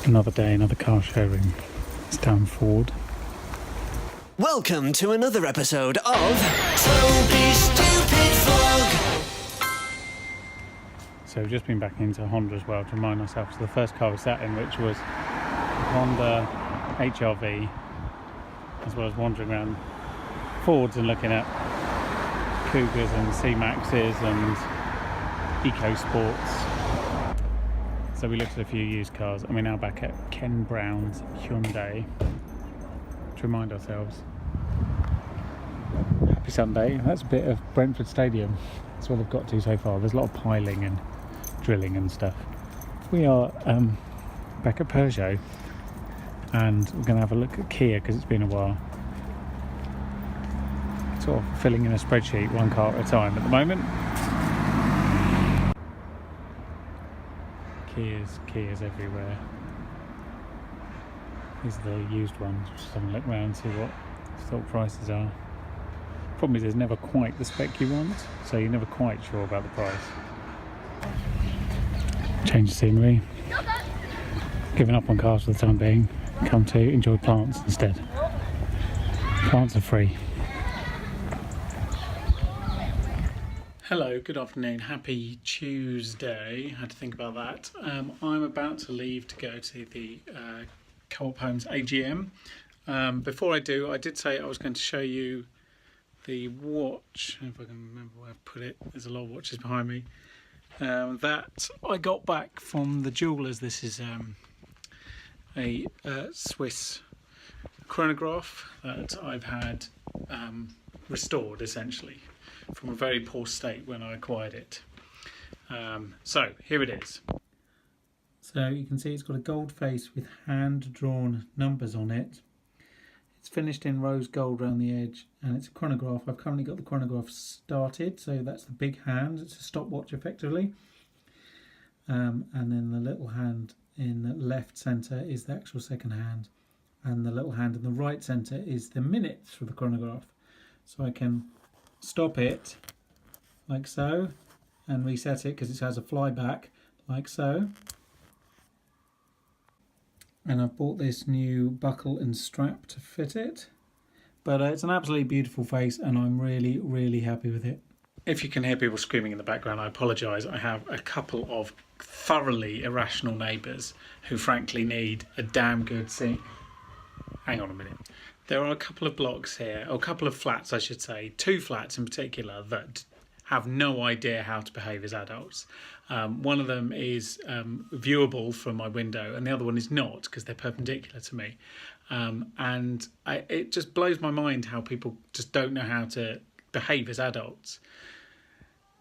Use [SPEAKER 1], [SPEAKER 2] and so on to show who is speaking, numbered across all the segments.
[SPEAKER 1] Another day, another car sharing. It's down Ford.
[SPEAKER 2] Welcome to another episode of Toby's Stupid Vlog.
[SPEAKER 1] So we've just been back into Honda as well to remind ourselves of the first car we sat in, which was a Honda HRV, as well as wandering around Fords and looking at Cougars and C-Maxes and EcoSports. So we looked at a few used cars, and we're now back at Ken Brown's Hyundai to remind ourselves. Happy Sunday. That's a bit of Brentford Stadium. That's what I've got to so far. There's a lot of piling and drilling and stuff. We are back at Peugeot, and we're going to have a look at Kia because it's been a while. Sort of filling in a spreadsheet, one car at a time at the moment. Kias everywhere. These are the used ones. Just have a look around and see what stock prices are. Problem is there's never quite the spec you want, so you're never quite sure about the price. Change the scenery. Giving up on cars for the time being. Come to enjoy plants instead. Plants are free. Hello, good afternoon, happy Tuesday. I had to think about that. I'm about to leave to go to the Co-op Homes AGM. Before I do, I did say I was going to show you the watch, if I can remember where I've put it. There's a lot of watches behind me. That I got back from the jewellers. This is a Swiss chronograph that I've had restored essentially from a very poor state when I acquired it. So here it is. So you can see it's got a gold face with hand-drawn numbers on it. It's finished in rose gold around the edge, and it's a chronograph. I've currently got the chronograph started, so that's the big hand. It's a stopwatch effectively. And then the little hand in the left centre is the actual second hand, and the little hand in the right centre is the minutes for the chronograph. So I can stop it like so and reset it because it has a flyback like so. And I've bought this new buckle and strap to fit it, but it's an absolutely beautiful face and I'm really happy with it. If you can hear people screaming in the background, I apologise. I have a couple of thoroughly irrational neighbours who frankly need a damn good seat. Hang on a minute. There are a couple of blocks here, or a couple of flats I should say, two flats in particular that have no idea how to behave as adults. One of them is viewable from my window and the other one is not because they're perpendicular to me. It just blows my mind how people just don't know how to behave as adults.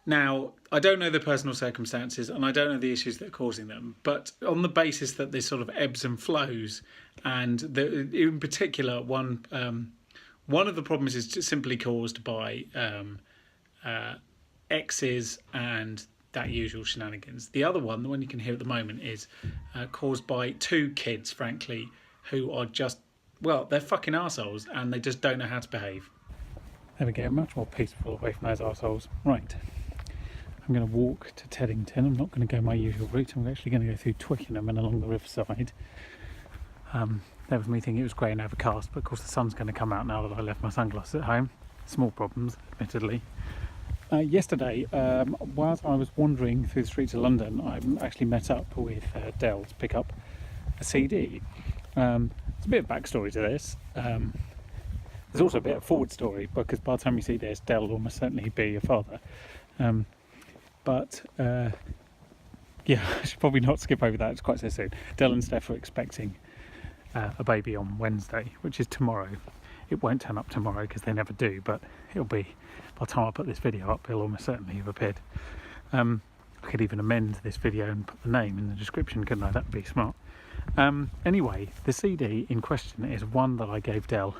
[SPEAKER 1] Now, I don't know the personal circumstances and I don't know the issues that are causing them, but on the basis that there's sort of ebbs and flows, and in particular, one of the problems is just simply caused by exes and that usual shenanigans. The other one, the one you can hear at the moment, is caused by two kids, frankly, who are just, well, they're fucking arseholes and they just don't know how to behave. There we go, much more peaceful away from those arseholes. Right. I'm going to walk to Teddington. I'm not going to go my usual route. I'm actually going to go through Twickenham and along the riverside. That was me thinking it was grey and overcast, but of course the sun's going to come out now that I left my sunglasses at home. Small problems, admittedly. Yesterday, whilst I was wandering through the streets of London, I actually met up with Dell to pick up a CD. There's a bit of backstory to this. There's also a bit of forward story, because by the time you see this, Dell will almost certainly be your father. Yeah, I should probably not skip over that, it's quite so soon. Dell and Steph are expecting a baby on Wednesday, which is tomorrow. It won't turn up tomorrow because they never do, but it'll be, by the time I put this video up, it'll almost certainly have appeared. I could even amend this video and put the name in the description, couldn't I? That'd be smart. Anyway, the CD in question is one that I gave Dell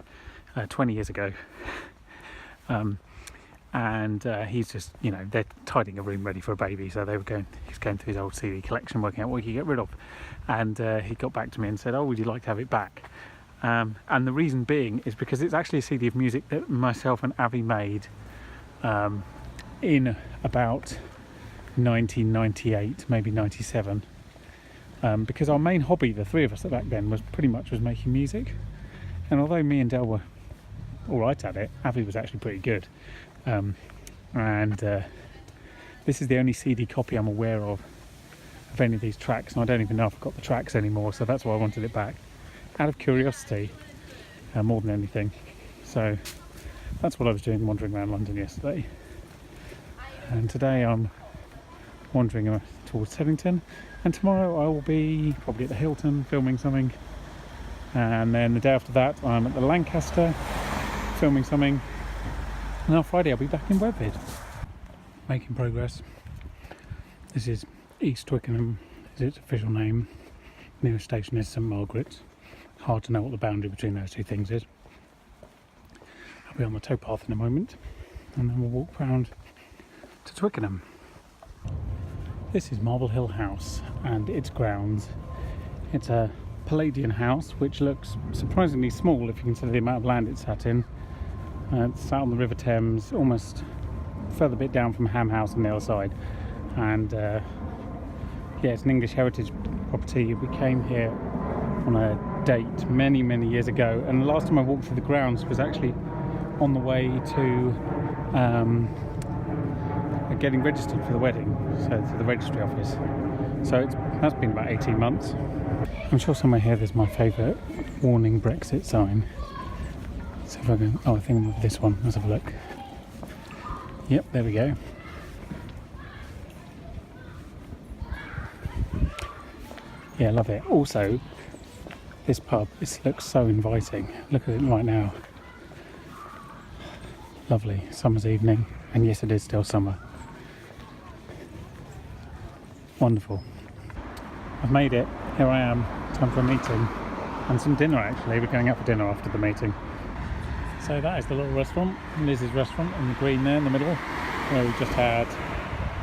[SPEAKER 1] 20 years ago. He's just, they're tidying a room ready for a baby, so he's going through his old CD collection, working out what he could get rid of, and he got back to me and said, oh, would you like to have it back? And the reason being is because it's actually a CD of music that myself and Avi made in about 1998, maybe 97, because our main hobby, the three of us back then, was making music. And although me and Del were all right at it, Avi was actually pretty good. This is the only CD copy I'm aware of any of these tracks, and I don't even know if I've got the tracks anymore, so that's why I wanted it back, out of curiosity, more than anything. So that's what I was doing, wandering around London yesterday. And today I'm wandering towards Teddington, and tomorrow I will be probably at the Hilton filming something, and then the day after that I'm at the Lancaster filming something, and on Friday I'll be back in Redford. Making progress. This is East Twickenham, is its official name. Nearest station is St Margaret's. Hard to know what the boundary between those two things is. I'll be on the towpath in a moment, and then we'll walk round to Twickenham. This is Marble Hill House and its grounds. It's a Palladian house which looks surprisingly small if you consider the amount of land it's sat in. It's sat on the River Thames, almost further bit down from Ham House on the other side. And yeah, it's an English heritage property. We came here on a date many years ago, and the last time I walked through the grounds was actually on the way to getting registered for the wedding, so to the registry office. So that's been about 18 months. I'm sure somewhere here there's my favourite warning Brexit sign. So if I go, I think I'm with this one. Let's have a look. Yep, there we go. Yeah, I love it. Also, this pub, this looks so inviting. Look at it right now. Lovely summer's evening, and yes, it is still summer. Wonderful. I've made it. Here I am. Time for a meeting and some dinner. Actually, we're going out for dinner after the meeting. So that is the little restaurant, Liz's restaurant in the green there in the middle, where we just had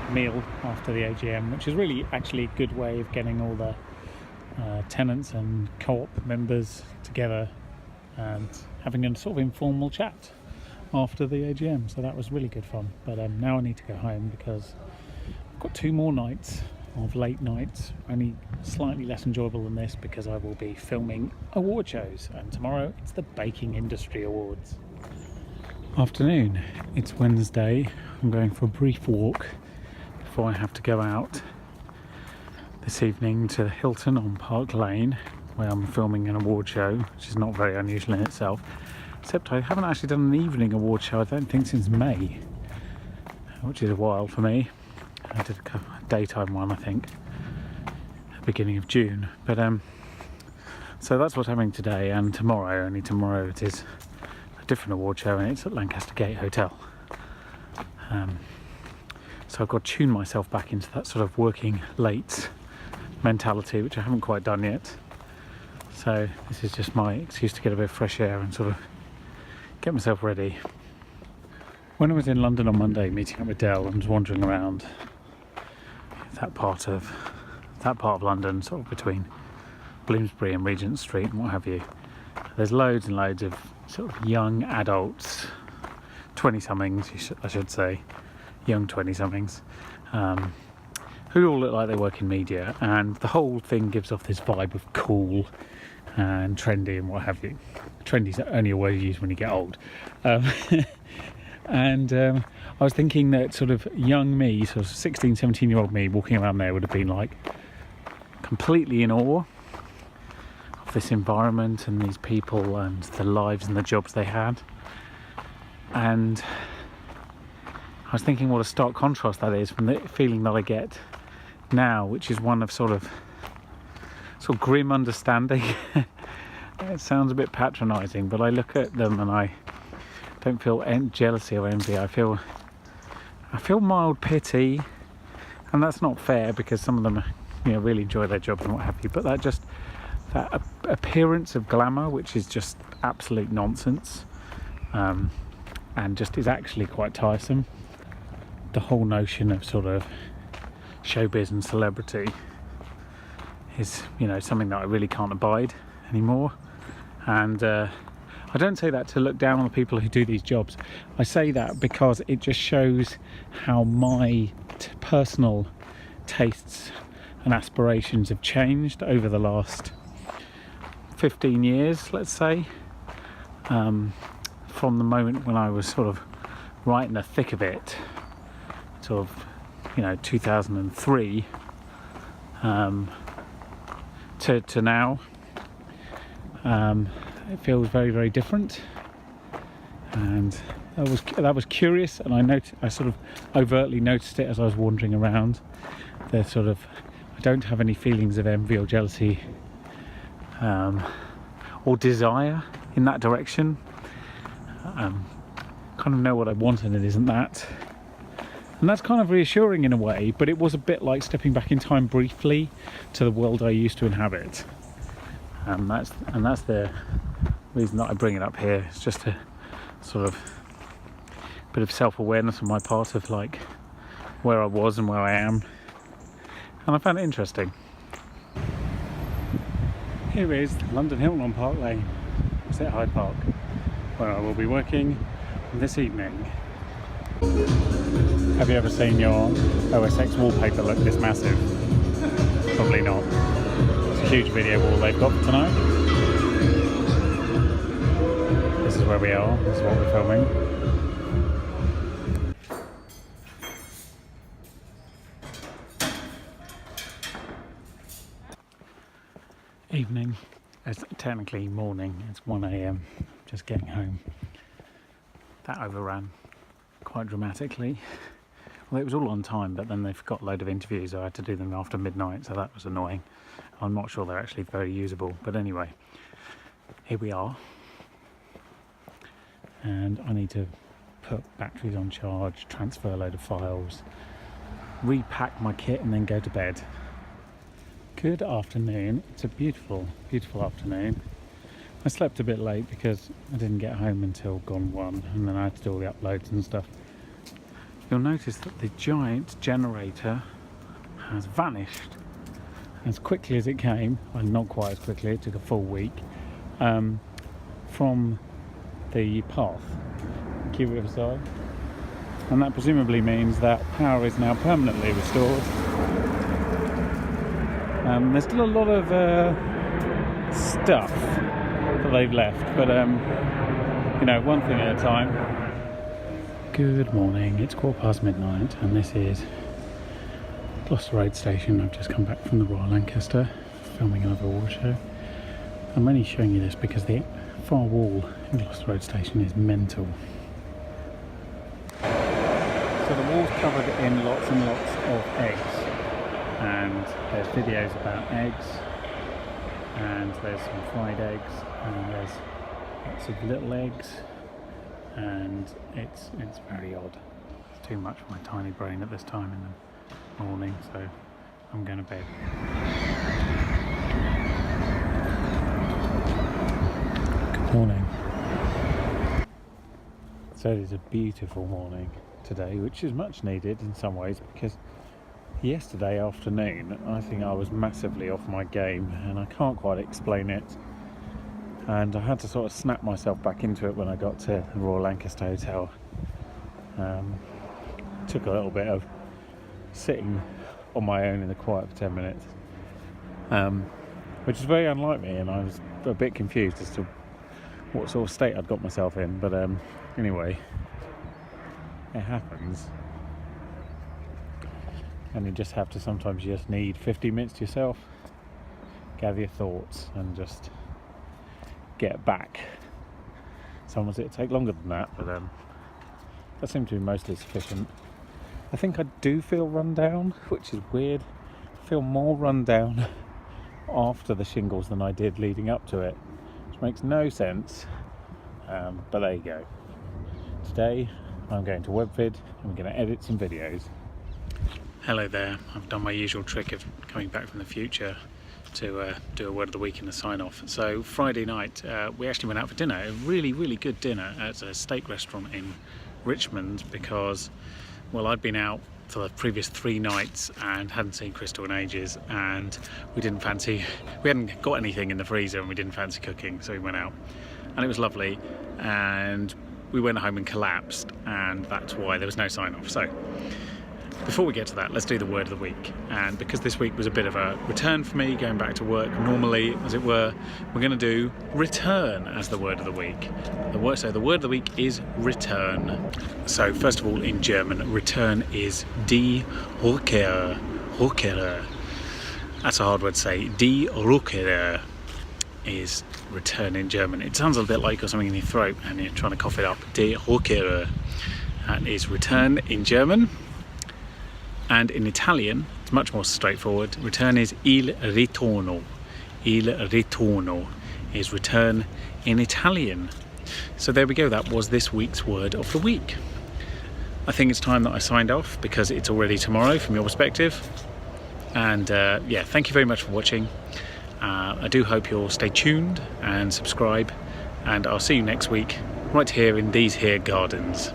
[SPEAKER 1] a meal after the AGM, which is really actually a good way of getting all the tenants and co-op members together and having a sort of informal chat after the AGM. So that was really good fun. But now I need to go home because I've got 2 more nights of late nights, only slightly less enjoyable than this because I will be filming award shows, and tomorrow it's the Baking Industry Awards. Afternoon, it's Wednesday. I'm going for a brief walk before I have to go out this evening to the Hilton on Park Lane, where I'm filming an award show, which is not very unusual in itself, except I haven't actually done an evening award show, I don't think, since May, which is a while for me. I did a daytime one, I think, at the beginning of June. But so that's what's happening today and tomorrow. Only tomorrow it is a different award show, and it's at Lancaster Gate Hotel. So I've got to tune myself back into that sort of working late mentality, which I haven't quite done yet. So this is just my excuse to get a bit of fresh air and sort of get myself ready. When I was in London on Monday meeting up with Del and was wandering around that part of London, sort of between Bloomsbury and Regent Street and what have you, there's loads and loads of sort of young adults, 20-somethings, I should say, young 20-somethings, who all look like they work in media, and the whole thing gives off this vibe of cool and trendy and what have you. Trendy is only a word you use when you get old. And I was thinking that sort of young me, sort of 16, 17-year-old me walking around there would have been like completely in awe of this environment and these people and the lives and the jobs they had. And I was thinking what a stark contrast that is from the feeling that I get now, which is one of sort of grim understanding. It sounds a bit patronising, but I look at them and I don't feel jealousy or envy. I feel mild pity, and that's not fair because some of them, really enjoy their jobs and what have you. But that appearance of glamour, which is just absolute nonsense, and just is actually quite tiresome. The whole notion of sort of showbiz and celebrity is, something that I really can't abide anymore. And I don't say that to look down on the people who do these jobs. I say that because it just shows how my personal tastes and aspirations have changed over the last 15 years, let's say, from the moment when I was sort of right in the thick of it, sort of, 2003, to now. It feels very, very different, and that was curious, and I sort of overtly noticed it as I was wandering around. I don't have any feelings of envy or jealousy, or desire in that direction. Kind of know what I want, and it isn't that. And that's kind of reassuring in a way, but it was a bit like stepping back in time briefly to the world I used to inhabit. And that's the reason that I bring it up here. It's just a sort of bit of self-awareness on my part of like where I was and where I am. And I found it interesting. Here is London Hilton on Park Lane. It's at Hyde Park, where I will be working this evening. Have you ever seen your OSX wallpaper look this massive? Probably not. It's a huge video wall they've got for tonight. This is where we are, this is what we're filming. Evening. It's technically morning, it's 1 AM, just getting home. That overran quite dramatically. Well, it was all on time, but then they forgot a load of interviews. I had to do them after midnight, so that was annoying. I'm not sure they're actually very usable, but anyway, here we are. And I need to put batteries on charge, transfer a load of files, repack my kit, and then go to bed. Good afternoon. It's a beautiful, beautiful afternoon. I slept a bit late because I didn't get home until gone 1, and then I had to do all the uploads and stuff. You'll notice that the giant generator has vanished as quickly as it came, well, not quite as quickly, it took a full week, from the path. Keep it aside. And that presumably means that power is now permanently restored. There's still a lot of stuff that they've left, but one thing at a time. Good morning, it's midnight, and this is Gloucester Road Station. I've just come back from the Royal Lancaster, filming another wall show. I'm only showing you this because the far wall in Gloucester Road Station is mental. So the wall's covered in lots and lots of eggs, and there's videos about eggs, and there's some fried eggs, and there's lots of little eggs, and it's very odd. It's too much for my tiny brain at this time in the morning, so I'm going to bed. Good morning. So it is a beautiful morning today, which is much needed in some ways, because yesterday afternoon I think I was massively off my game, and I can't quite explain it, and I had to sort of snap myself back into it when I got to the Royal Lancaster Hotel. Took a little bit of sitting on my own in the quiet for 10 minutes, which is very unlike me, and I was a bit confused as to what sort of state I'd got myself in, but anyway, it happens. And you just have to, sometimes you just need 15 minutes to yourself, gather your thoughts, and just get back. Sometimes it'll take longer than that, but that seemed to be mostly sufficient. I think I do feel run down, which is weird. I feel more run down after the shingles than I did leading up to it, which makes no sense, but there you go. Today I'm going to WebVid, and I'm going to edit some videos. Hello there. I've done my usual trick of coming back from the future to do a word of the week and a sign off. So Friday night we actually went out for dinner, a really, really good dinner at a steak restaurant in Richmond, because, well, I'd been out for the previous 3 nights and hadn't seen Crystal in ages, and we hadn't got anything in the freezer, and we didn't fancy cooking, so we went out, and it was lovely, and we went home and collapsed, and that's why there was no sign off. So before we get to that, let's do the word of the week. And because this week was a bit of a return for me, going back to work normally, as it were, we're going to do return as the word of the week. So the word of the week is return. So first of all, in German, return is die Rückkehr. Rückkehr. That's a hard word to say. Die Rückkehr is return in German. It sounds a bit like you've got something in your throat and you're trying to cough it up. Die Rückkehr. That is return in German. And in Italian, it's much more straightforward. Return is il ritorno. Il ritorno is return in Italian. So there we go. That was this week's word of the week. I think it's time that I signed off because it's already tomorrow from your perspective. And yeah, thank you very much for watching. I do hope you'll stay tuned and subscribe. And I'll see you next week right here in these here gardens.